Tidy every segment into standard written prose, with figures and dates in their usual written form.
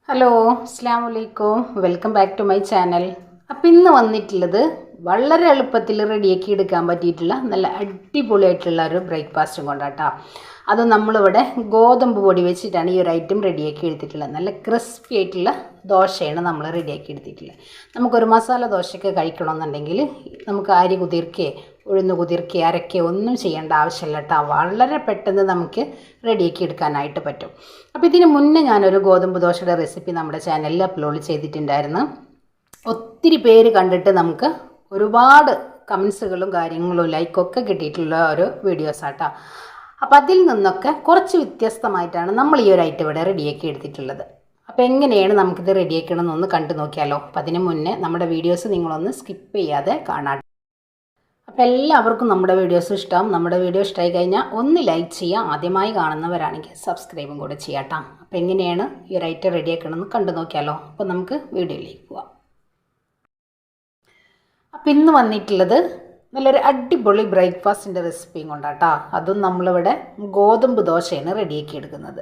Hello അസ്സലാമു അലൈക്കും welcome back to my channel. അപ്പോൾ ഇന്ന് വന്നിട്ടുള്ളത് വളരെ എളുപ്പത്തിൽ റെഡിയാക്കി എടുക്കാൻ പറ്റിയിട്ടുള്ള നല്ല അടിപൊളിയായിട്ടുള്ള ഒരു ബ്രേക്ക്ഫാസ്റ്റും കൊണ്ടാട്ടോ. അത് നമ്മളിവിടെ ഗോതമ്പ് പൊടി വെച്ചിട്ടാണ് ഈ ഒരു ഐറ്റം റെഡിയാക്കി എടുത്തിട്ടുള്ളത്. നല്ല ക്രിസ്പി ആയിട്ടുള്ള ദോശയാണ് നമ്മൾ റെഡിയാക്കി എടുത്തിട്ടുള്ളത്. നമുക്കൊരു മസാല ദോശയൊക്കെ കഴിക്കണമെന്നുണ്ടെങ്കിൽ നമുക്ക് അരി കുതിർക്കുകയോ ഉഴുന്ന് കുതിർക്കുകയോ അരക്കുകയോ ഒന്നും ചെയ്യേണ്ട ആവശ്യമില്ല കേട്ടോ. വളരെ പെട്ടെന്ന് നമുക്ക് റെഡിയാക്കി എടുക്കാനായിട്ട് പറ്റും. അപ്പോൾ ഇതിന് മുന്നേ ഞാനൊരു ഗോതമ്പ് ദോശയുടെ റെസിപ്പി നമ്മുടെ ചാനലിൽ അപ്ലോഡ് ചെയ്തിട്ടുണ്ടായിരുന്നു. ഒത്തിരി പേര് കണ്ടിട്ട് നമുക്ക് ഒരുപാട് കമൻസുകളും കാര്യങ്ങളും ലൈക്കൊക്കെ കിട്ടിയിട്ടുള്ള ഒരു വീഡിയോസാട്ടോ. അപ്പോൾ അതിൽ നിന്നൊക്കെ കുറച്ച് വ്യത്യസ്തമായിട്ടാണ് നമ്മൾ ഈ ഒരു ഐറ്റം ഇവിടെ റെഡിയാക്കി എടുത്തിട്ടുള്ളത്. അപ്പോൾ എങ്ങനെയാണ് നമുക്കിത് റെഡിയാക്കണമെന്നൊന്ന് കണ്ടു നോക്കിയാലോ. അപ്പോൾ അതിന് മുന്നേ നമ്മുടെ വീഡിയോസ് നിങ്ങളൊന്ന് സ്കിപ്പ് ചെയ്യാതെ കാണാം. അപ്പോൾ എല്ലാവർക്കും നമ്മുടെ വീഡിയോസ് ഇഷ്ടമാവും. നമ്മുടെ വീഡിയോ ഇഷ്ടമായി കഴിഞ്ഞാൽ ഒന്ന് ലൈക്ക് ചെയ്യുക. ആദ്യമായി കാണുന്നവരാണെങ്കിൽ സബ്സ്ക്രൈബും കൂടെ ചെയ്യാട്ടോ. അപ്പോൾ എങ്ങനെയാണ് ഈ ഒരു ഐറ്റം റെഡിയാക്കണമെന്ന് കണ്ടു നോക്കിയാലോ. അപ്പോൾ നമുക്ക് വീഡിയോയിലേക്ക് പോവാം. അപ്പോൾ ഇന്ന് വന്നിട്ടുള്ളത് നല്ലൊരു അടിപൊളി ബ്രേക്ക്ഫാസ്റ്റിൻ്റെ റെസിപ്പിയും കൊണ്ടാട്ടോ. അതും നമ്മളിവിടെ ഗോതമ്പ് ദോശയാണ് റെഡിയാക്കി എടുക്കുന്നത്.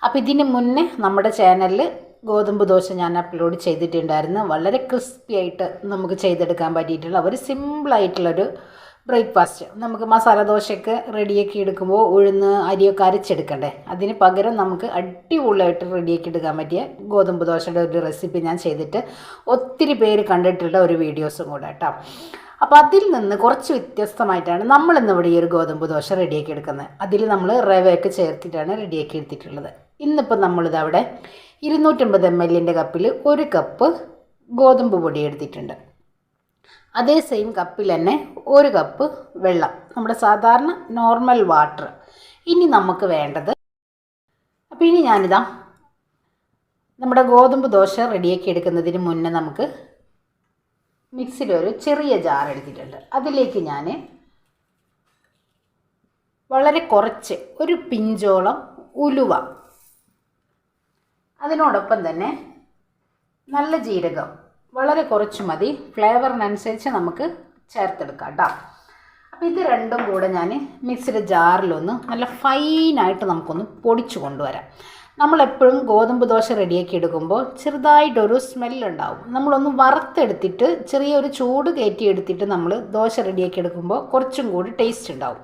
അപ്പോൾ ഇതിന് മുന്നേ നമ്മുടെ ചാനലിൽ ഗോതമ്പ് ദോശ ഞാൻ അപ്ലോഡ് ചെയ്തിട്ടുണ്ടായിരുന്നു. വളരെ ക്രിസ്പി ആയിട്ട് നമുക്ക് ചെയ്തെടുക്കാൻ പറ്റിയിട്ടുള്ള ഒരു സിമ്പിളായിട്ടുള്ളൊരു ബ്രേക്ക്ഫാസ്റ്റ്. നമുക്ക് മസാല ദോശയൊക്കെ റെഡിയാക്കി എടുക്കുമ്പോൾ ഉഴുന്ന് അരിയൊക്കെ അരച്ചെടുക്കണ്ടേ, അതിന് പകരം നമുക്ക് അടിപൊളിയായിട്ട് റെഡിയാക്കി എടുക്കാൻ പറ്റിയ ഗോതമ്പ് ദോശയുടെ ഒരു റെസിപ്പി ഞാൻ ചെയ്തിട്ട് ഒത്തിരി പേര് കണ്ടിട്ടുള്ള ഒരു വീഡിയോസും കൂടെ കേട്ടോ. അപ്പോൾ അതിൽ നിന്ന് കുറച്ച് വ്യത്യസ്തമായിട്ടാണ് നമ്മളിന്നിവിടെ ഈ ഒരു ഗോതമ്പ് ദോശ റെഡിയാക്കി എടുക്കുന്നത്. അതിൽ നമ്മൾ റവയൊക്കെ ചേർത്തിട്ടാണ് റെഡിയാക്കി എടുത്തിട്ടുള്ളത്. ഇന്നിപ്പോൾ നമ്മളിത് അവിടെ 250 ml കപ്പിൽ 1 കപ്പ് ഗോതമ്പ് പൊടി എടുത്തിട്ടുണ്ട്. അതേ സെയിം കപ്പിൽ തന്നെ 1 കപ്പ് വെള്ളം, നമ്മുടെ സാധാരണ നോർമൽ വാട്ടർ. ഇനി നമുക്ക് വേണ്ടത്, അപ്പോൾ ഇനി ഞാനിതാ നമ്മുടെ ഗോതമ്പ് ദോശ റെഡിയാക്കി എടുക്കുന്നതിന് മുന്നേ നമുക്ക് മിക്സിയിലൊരു ചെറിയ ജാർ എടുത്തിട്ടുണ്ട്. അതിലേക്ക് ഞാൻ വളരെ കുറച്ച് ഒരു പിഞ്ചോളം ഉലുവ, അതിനോടൊപ്പം തന്നെ നല്ല ജീരകം വളരെ കുറച്ച് മതി, ഫ്ലേവറിനനുസരിച്ച് നമുക്ക് ചേർത്തെടുക്കാം കേട്ടോ. അപ്പോൾ ഇത് രണ്ടും കൂടെ ഞാൻ മിക്സിയുടെ ജാറിലൊന്ന് നല്ല ഫൈനായിട്ട് നമുക്കൊന്ന് പൊടിച്ചു കൊണ്ടുവരാം. നമ്മളെപ്പോഴും ഗോതമ്പ് ദോശ റെഡിയാക്കി എടുക്കുമ്പോൾ ചെറുതായിട്ടൊരു സ്മെല്ലുണ്ടാവും. നമ്മളൊന്ന് വറുത്തെടുത്തിട്ട് ചെറിയൊരു ചൂട് കയറ്റിയെടുത്തിട്ട് നമ്മൾ ദോശ റെഡിയാക്കി എടുക്കുമ്പോൾ കുറച്ചും കൂടി ടേസ്റ്റ് ഉണ്ടാവും.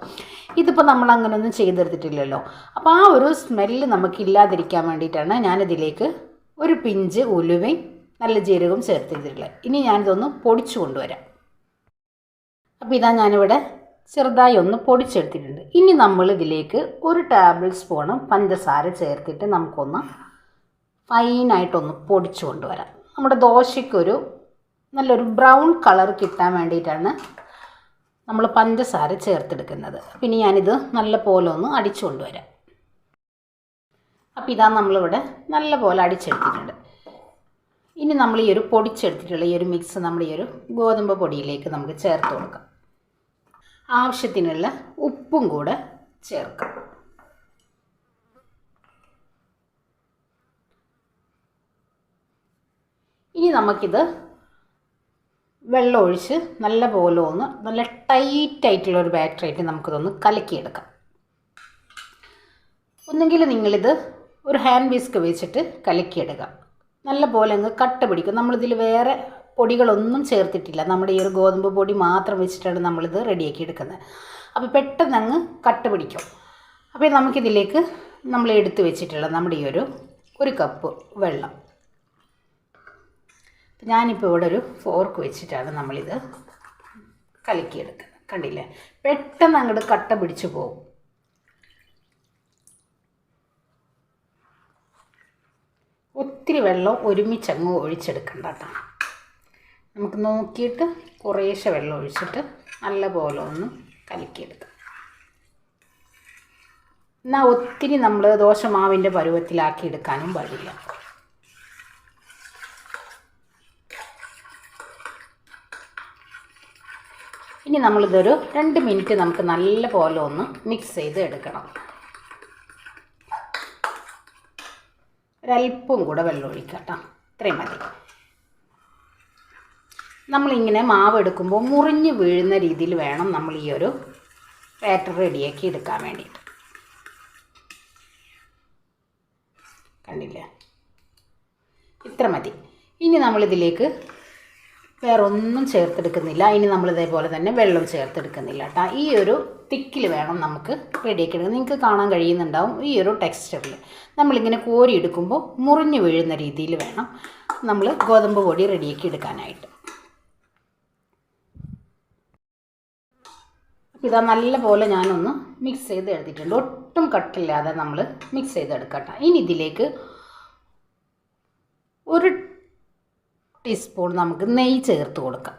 ഇതിപ്പോൾ നമ്മൾ അങ്ങനെയൊന്നും ചെയ്തെടുത്തിട്ടില്ലല്ലോ. അപ്പോൾ ആ ഒരു സ്മെല്ല് നമുക്കില്ലാതിരിക്കാൻ വേണ്ടിയിട്ടാണ് ഞാനിതിലേക്ക് ഒരു പിഞ്ച് ഉലുവയും നല്ല ജീരകവും ചേർത്തിട്ടുള്ളത്. ഇനി ഞാനിതൊന്ന് പൊടിച്ചു കൊണ്ടുവരാം. അപ്പോൾ ഇതാ ഞാനിവിടെ ചെറുതായി ഒന്ന് പൊടിച്ചെടുത്തിട്ടുണ്ട്. ഇനി നമ്മൾ ഇതിലേക്ക് 1 ടേബിൾ സ്പൂണ് പഞ്ചസാര ചേർത്തിട്ട് നമുക്കൊന്ന് ഫൈനായിട്ടൊന്ന് പൊടിച്ചു കൊണ്ടുവരാം. നമ്മുടെ ദോശയ്ക്കൊരു നല്ലൊരു ബ്രൗൺ കളർ കിട്ടാൻ വേണ്ടിയിട്ടാണ് നമ്മൾ പഞ്ചസാര ചേർത്തെടുക്കുന്നത്. പിന്നെ ഞാനിത് നല്ല പോലെ ഒന്ന് അടിച്ചു കൊണ്ടുവരാം. അപ്പോൾ ഇതാ നമ്മളിവിടെ നല്ല പോലെ അടിച്ചെടുത്തിട്ടുണ്ട്. ഇനി നമ്മൾ ഈ ഒരു പൊടിച്ചെടുത്തിട്ടുള്ള ഈ ഒരു മിക്സ് നമ്മൾ ഈ ഒരു ഗോതമ്പ് പൊടിയിലേക്ക് നമുക്ക് ചേർത്ത് കൊടുക്കാം. ആവശ്യത്തിനുള്ള ഉപ്പും കൂടെ ചേർക്കാം. ഇനി നമുക്കിത് വെള്ളം ഒഴിച്ച് നല്ല പോലെ ഒന്ന് നല്ല ടൈറ്റായിട്ടുള്ളൊരു ബാറ്ററായിട്ട് നമുക്കിതൊന്ന് കലക്കിയെടുക്കാം. ഒന്നെങ്കിൽ നിങ്ങളിത് ഒരു ഹാൻഡ് വിസ്ക് വെച്ചിട്ട് കലക്കിയെടുക്കാം. നല്ല പോലെ അങ്ങ് കട്ട പിടിക്കും. നമ്മളിതിൽ വേറെ പൊടികളൊന്നും ചേർത്തിട്ടില്ല. നമ്മുടെ ഈ ഒരു ഗോതമ്പ് പൊടി മാത്രം വെച്ചിട്ടാണ് നമ്മളിത് റെഡിയാക്കി എടുക്കുന്നത്. അപ്പോൾ പെട്ടെന്ന് അങ്ങ് കട്ട പിടിക്കും. അപ്പോൾ നമുക്കിതിലേക്ക് നമ്മൾ എടുത്ത് വെച്ചിട്ടുള്ള നമ്മുടെ ഈ ഒരു കപ്പ് വെള്ളം, ഞാനിപ്പോൾ ഇവിടെ ഒരു ഫോർക്ക് വെച്ചിട്ടാണ് നമ്മളിത് കലക്കിയെടുക്കുന്നത്. കണ്ടില്ലേ, പെട്ടെന്ന് അങ്ങോട്ട് കട്ട പിടിച്ചു പോകും. ഒത്തിരി വെള്ളം ഒരുമിച്ചങ്ങ് ഒഴിച്ചെടുക്കണ്ട കേട്ടോ. നമുക്ക് നോക്കിയിട്ട് കുറേശ്ശെ വെള്ളം ഒഴിച്ചിട്ട് നല്ല പോലെ ഒന്ന് കലക്കിയെടുക്കാം. എന്നാൽ ഒത്തിരി നമ്മൾ ദോശമാവിൻ്റെ പരുവത്തിലാക്കി എടുക്കാനും പാടില്ല. ഇനി നമ്മളിതൊരു 2 മിനിറ്റ് നമുക്ക് നല്ല പോലെ ഒന്ന് മിക്സ് ചെയ്ത് എടുക്കണം. ഒരല്പം കൂടെ വെള്ളം ഒഴിക്കാം കേട്ടോ. ഇത്രയും മതി. നമ്മളിങ്ങനെ മാവ് എടുക്കുമ്പോൾ മുറിഞ്ഞ് വീഴുന്ന രീതിയിൽ വേണം നമ്മൾ ഈ ഒരു ബാറ്റർ റെഡിയാക്കി എടുക്കാൻ വേണ്ടിയിട്ട്. കണ്ടില്ലേ, ഇത്ര മതി. ഇനി നമ്മളിതിലേക്ക് വേറെ ഒന്നും ചേർത്തെടുക്കുന്നില്ല. ഇനി നമ്മൾ ഇതേപോലെ തന്നെ വെള്ളം ചേർത്തെടുക്കുന്നില്ല കേട്ടോ. ഈ ഒരു തിക്കിൽ വേണം നമുക്ക് റെഡിയാക്കി എടുക്കാൻ. നിങ്ങൾക്ക് കാണാൻ കഴിയുന്നുണ്ടാവും ഈ ഒരു ടെക്സ്ചറിൽ. നമ്മളിങ്ങനെ കോരി എടുക്കുമ്പോൾ മുറിഞ്ഞു വീഴുന്ന രീതിയിൽ വേണം നമ്മൾ ഗോതമ്പ് പൊടി റെഡിയാക്കി എടുക്കാനായിട്ട്. ഇതാ നല്ല പോലെ ഞാനൊന്ന് മിക്സ് ചെയ്ത് എടുത്തിട്ടുണ്ട്. ഒട്ടും കട്ടില്ലാതെ നമ്മൾ മിക്സ് ചെയ്തെടുക്കട്ടെ. ഇനി ഇതിലേക്ക് 1 ടീസ്പൂൺ നമുക്ക് നെയ്യ് ചേർത്ത് കൊടുക്കാം.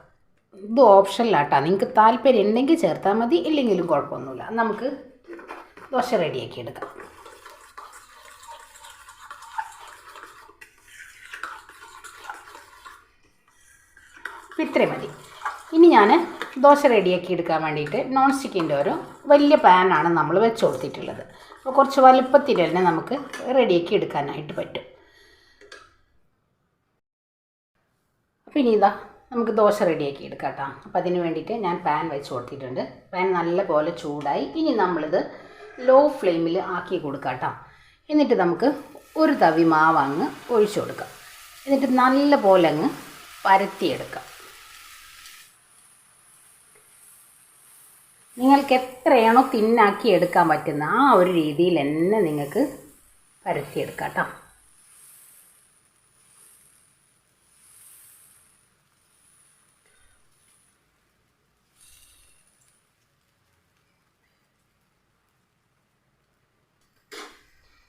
ഇത് ഓപ്ഷനിലാട്ടോ, നിങ്ങൾക്ക് താല്പര്യം ഉണ്ടെങ്കിൽ ചേർത്താൽ മതി, ഇല്ലെങ്കിലും കുഴപ്പമൊന്നുമില്ല. നമുക്ക് ദോശ റെഡിയാക്കി എടുക്കാം. ഇത്രയും മതി. ഇനി ഞാൻ ദോശ റെഡിയാക്കി എടുക്കാൻ വേണ്ടിയിട്ട് നോൺ സ്റ്റിക്കിൻ്റെ ഒരു വലിയ പാനാണ് നമ്മൾ വെച്ച് കൊടുത്തിട്ടുള്ളത്. അപ്പോൾ കുറച്ച് വലുപ്പത്തിൽ തന്നെ നമുക്ക് റെഡിയാക്കി എടുക്കാനായിട്ട് പറ്റും. അപ്പോൾ ഇനി ഇതാ നമുക്ക് ദോശ റെഡിയാക്കി എടുക്കാം കേട്ടോ. അപ്പോൾ അതിന് വേണ്ടിയിട്ട് ഞാൻ പാൻ വെച്ച് കൊടുത്തിട്ടുണ്ട്. പാൻ നല്ല പോലെ ചൂടായി. ഇനി നമ്മളിത് ലോ ഫ്ലെയിമിൽ ആക്കി കൊടുക്കാം കേട്ടോ. എന്നിട്ട് നമുക്ക് ഒരു തവി മാവ് അങ്ങ് ഒഴിച്ചു കൊടുക്കാം. എന്നിട്ട് നല്ല പോലെ അങ്ങ് പരത്തിയെടുക്കാം. നിങ്ങൾക്ക് എത്രയാണോ തിന്നാക്കി എടുക്കാൻ പറ്റുന്ന ആ ഒരു രീതിയിൽ തന്നെ നിങ്ങൾക്ക് പരത്തിയെടുക്കാം കേട്ടോ.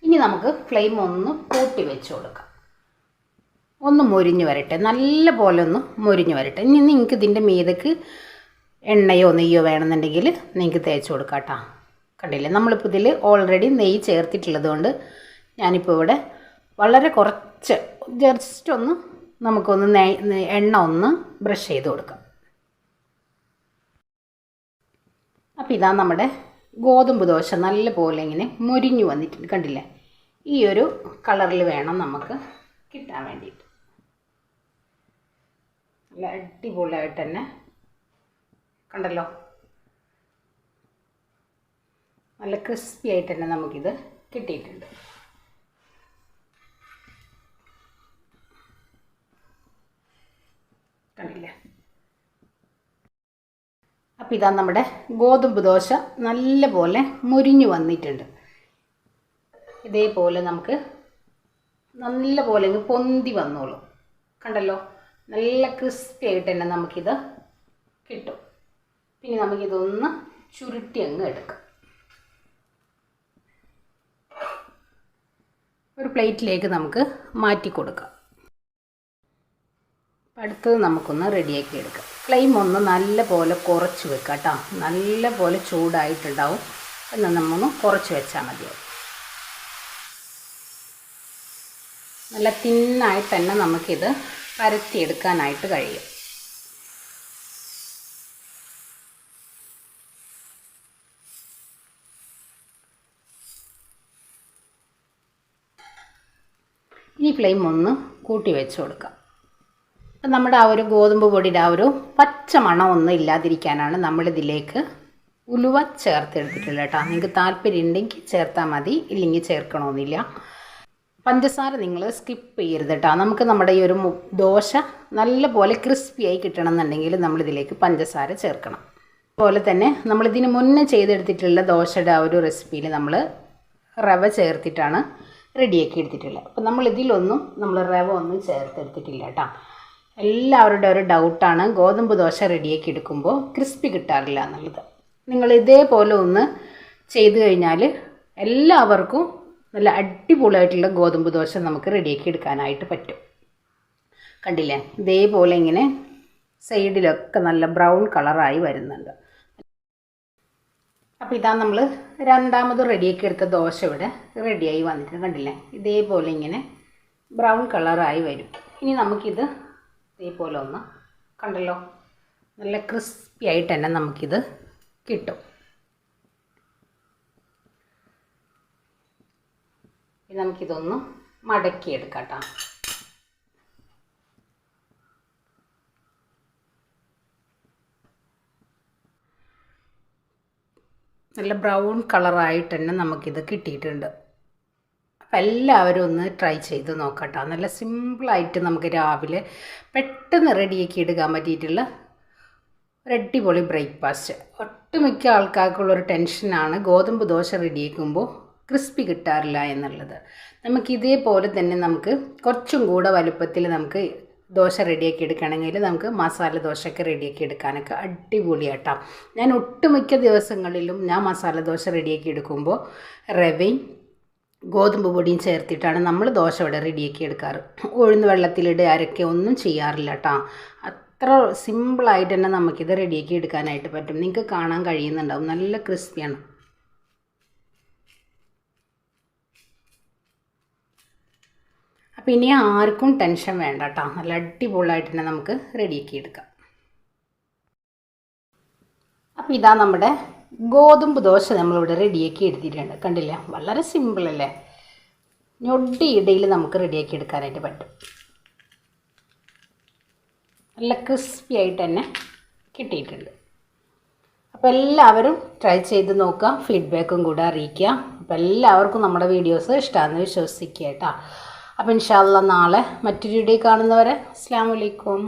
ഇനി നമുക്ക് ഫ്ലെയിം ഒന്ന് കൂട്ടി വെച്ച് കൊടുക്കാം. ഒന്ന് മൊരിഞ്ഞ് വരട്ടെ, നല്ല പോലെ ഒന്ന് മൊരിഞ്ഞ് വരട്ടെ. ഇനി നിങ്ങൾക്ക് ഇതിൻ്റെ മീതക്ക് എണ്ണയോ നെയ്യോ വേണമെന്നുണ്ടെങ്കിൽ നിങ്ങൾക്ക് തേച്ച് കൊടുക്കാം കേട്ടോ. കണ്ടില്ലേ, നമ്മളിപ്പോൾ ഇതിൽ ഓൾറെഡി നെയ്യ് ചേർത്തിട്ടുള്ളത് കൊണ്ട് ഞാനിപ്പോൾ ഇവിടെ വളരെ കുറച്ച് ജസ്റ്റ് ഒന്ന് നമുക്കൊന്ന് എണ്ണ ഒന്ന് ബ്രഷ് ചെയ്ത് കൊടുക്കാം. അപ്പോൾ ഇതാ നമ്മുടെ ഗോതമ്പ് ദോശ നല്ല പോലെ ഇങ്ങനെ മൊരിഞ്ഞു വന്നിട്ടുണ്ട്. കണ്ടില്ലേ, ഈ ഒരു കളറിൽ വേണം നമുക്ക് കിട്ടാൻ വേണ്ടിയിട്ട്. നല്ല അടിപൊളിയായിട്ട് തന്നെ കണ്ടല്ലോ, നല്ല ക്രിസ്പി ആയിട്ട് തന്നെ നമുക്കിത് കിട്ടിയിട്ടുണ്ട്. കണ്ടില്ലേ, അപ്പോൾ ഇതാ നമ്മുടെ ഗോതമ്പ് ദോശ നല്ല പോലെ മുരിഞ്ഞു വന്നിട്ടുണ്ട്. ഇതേപോലെ നമുക്ക് നല്ല പോലെ പൊന്തി വന്നോളൂ. കണ്ടല്ലോ, നല്ല ക്രിസ്പി ആയിട്ട് തന്നെ നമുക്കിത് കിട്ടും. പിന്നെ നമുക്കിതൊന്ന് ചുരുട്ടി അങ്ങ് എടുക്കാം. ഒരു പ്ലേറ്റിലേക്ക് നമുക്ക് മാറ്റി കൊടുക്കാം. അടുത്തത് നമുക്കൊന്ന് റെഡിയാക്കി എടുക്കാം. ഫ്ലെയിം ഒന്ന് നല്ല പോലെ കുറച്ച് വെക്കാം കേട്ടോ. നല്ല പോലെ ചൂടായിട്ടുണ്ടാവും, എന്നാൽ നമ്മൊന്ന് കുറച്ച് വെച്ചാൽ മതിയാവും. നല്ല തിന്നായിട്ട് തന്നെ നമുക്കിത് പരത്തിയെടുക്കാനായിട്ട് കഴിയും. ഈ ഫ്ലെയിം ഒന്ന് കൂട്ടി വെച്ച് കൊടുക്കാം. അപ്പം നമ്മുടെ ആ ഒരു ഗോതമ്പ് പൊടിയുടെ ആ ഒരു പച്ച മണമൊന്നും ഇല്ലാതിരിക്കാനാണ് നമ്മളിതിലേക്ക് ഉലുവ ചേർത്തെടുത്തിട്ടുള്ളത് കേട്ടോ. നിങ്ങൾക്ക് താല്പര്യം ഉണ്ടെങ്കിൽ ചേർത്താൽ മതി, ഇല്ലെങ്കിൽ ചേർക്കണമെന്നില്ല. പഞ്ചസാര നിങ്ങൾ സ്കിപ്പ് ചെയ്യരുത് കേട്ടോ. നമുക്ക് നമ്മുടെ ഈ ഒരു ദോശ നല്ല പോലെ ക്രിസ്പിയായി കിട്ടണമെന്നുണ്ടെങ്കിൽ നമ്മളിതിലേക്ക് പഞ്ചസാര ചേർക്കണം. അതുപോലെ തന്നെ നമ്മളിതിന് മുന്നേ ചെയ്തെടുത്തിട്ടുള്ള ദോശയുടെ ആ ഒരു റെസിപ്പിയിൽ നമ്മൾ റവ ചേർത്തിട്ടാണ് റെഡിയാക്കി എടുത്തിട്ടുള്ളത്. അപ്പോൾ നമ്മളിതിലൊന്നും നമ്മൾ റവ ഒന്നും ചേർത്തെടുത്തിട്ടില്ല കേട്ടോ. എല്ലാവരുടെ ഒരു ഡൗട്ടാണ് ഗോതമ്പ് ദോശ റെഡിയാക്കി എടുക്കുമ്പോൾ ക്രിസ്പി കിട്ടാറില്ല എന്നുള്ളത്. നിങ്ങൾ ഇതേപോലെ ഒന്ന് ചെയ്ത് കഴിഞ്ഞാൽ എല്ലാവർക്കും നല്ല അടിപൊളിയായിട്ടുള്ള ഗോതമ്പ് ദോശ നമുക്ക് റെഡിയാക്കി എടുക്കാനായിട്ട് പറ്റും. കണ്ടില്ലേ, ഇതേപോലെ ഇങ്ങനെ സൈഡിലൊക്കെ നല്ല ബ്രൗൺ കളറായി വരുന്നുണ്ട്. അപ്പോൾ ഇതാ നമ്മൾ രണ്ടാമത് റെഡിയാക്കി എടുത്ത ദോശ ഇവിടെ റെഡിയായി വന്നിട്ടുണ്ട്. കണ്ടില്ലേ, ഇതേപോലെ ഇങ്ങനെ ബ്രൗൺ കളറായി വരും. ഇനി നമുക്കിത് ഇതേപോലെ ഒന്ന് കണ്ടല്ലോ, നല്ല ക്രിസ്പി ആയിട്ട് തന്നെ നമുക്കിത് കിട്ടും. നമുക്കിതൊന്ന് മടക്കിയെടുക്കാം കേട്ടോ. നല്ല ബ്രൗൺ കളറായിട്ട് തന്നെ നമുക്കിത് കിട്ടിയിട്ടുണ്ട്. അപ്പം എല്ലാവരും ഒന്ന് ട്രൈ ചെയ്ത് നോക്കട്ടോ. നല്ല സിമ്പിളായിട്ട് നമുക്ക് രാവിലെ പെട്ടെന്ന് റെഡിയാക്കി എടുക്കാൻ പറ്റിയിട്ടുള്ള ഒരു അടിപൊളി ബ്രേക്ക്ഫാസ്റ്റ്. ഒട്ടുമിക്ക ആൾക്കാർക്കുള്ളൊരു ടെൻഷനാണ് ഗോതമ്പ് ദോശ റെഡിയാക്കുമ്പോൾ ക്രിസ്പി കിട്ടാറില്ല എന്നുള്ളത്. നമുക്ക് ഇതേപോലെ തന്നെ നമുക്ക് കുറച്ചും കൂടെ വലുപ്പത്തിൽ നമുക്ക് ദോശ റെഡിയാക്കി എടുക്കണമെങ്കിൽ നമുക്ക് മസാല ദോശയൊക്കെ റെഡിയാക്കി എടുക്കാനൊക്കെ അടിപൊളിയാട്ടോ. ഞാൻ ഒട്ടുമിക്ക ദിവസങ്ങളിലും ഞാൻ മസാല ദോശ റെഡിയാക്കി എടുക്കുമ്പോൾ റവയും ഗോതമ്പ് പൊടിയും ചേർത്തിട്ടാണ് നമ്മൾ ദോശ ഇവിടെ റെഡിയാക്കി എടുക്കാറ്. ഉഴുന്ന് വെള്ളത്തിലിട്ട് അരക്കുക ഒന്നും ചെയ്യാറില്ല കേട്ടോ. അത്ര സിമ്പിളായിട്ട് തന്നെ നമുക്കിത് റെഡിയാക്കി എടുക്കാനായിട്ട് പറ്റും. നിങ്ങൾക്ക് കാണാൻ കഴിയുന്നുണ്ടാവും, നല്ല ക്രിസ്പിയാണ്. അപ്പോൾ ഇനി ആർക്കും ടെൻഷൻ വേണ്ട കേട്ടോ. നല്ല അടിപൊളിയായിട്ട് തന്നെ നമുക്ക് റെഡിയാക്കി എടുക്കാം. അപ്പോൾ ഇതാ നമ്മുടെ ഗോതമ്പ് ദോശ നമ്മളിവിടെ റെഡിയാക്കി എടുത്തിട്ടുണ്ട്. കണ്ടില്ലേ, വളരെ സിമ്പിളല്ലേ. ഞൊടി ഇടയിൽ നമുക്ക് റെഡിയാക്കി എടുക്കാനായിട്ട് പറ്റും. നല്ല ക്രിസ്പി ആയിട്ട് തന്നെ കിട്ടിയിട്ടുണ്ട്. അപ്പോൾ എല്ലാവരും ട്രൈ ചെയ്ത് നോക്കുക, ഫീഡ്ബാക്കും കൂടെ അറിയിക്കുക. അപ്പോൾ എല്ലാവർക്കും നമ്മുടെ വീഡിയോസ് ഇഷ്ടമാണെന്ന് വിശ്വസിക്കുക കേട്ടോ. അപ്പോൾ ഇൻഷാ അല്ലാഹ് നാളെ മറ്റൊരു വീഡിയോ കാണുന്നവരെ അസ്സലാമു അലൈക്കും.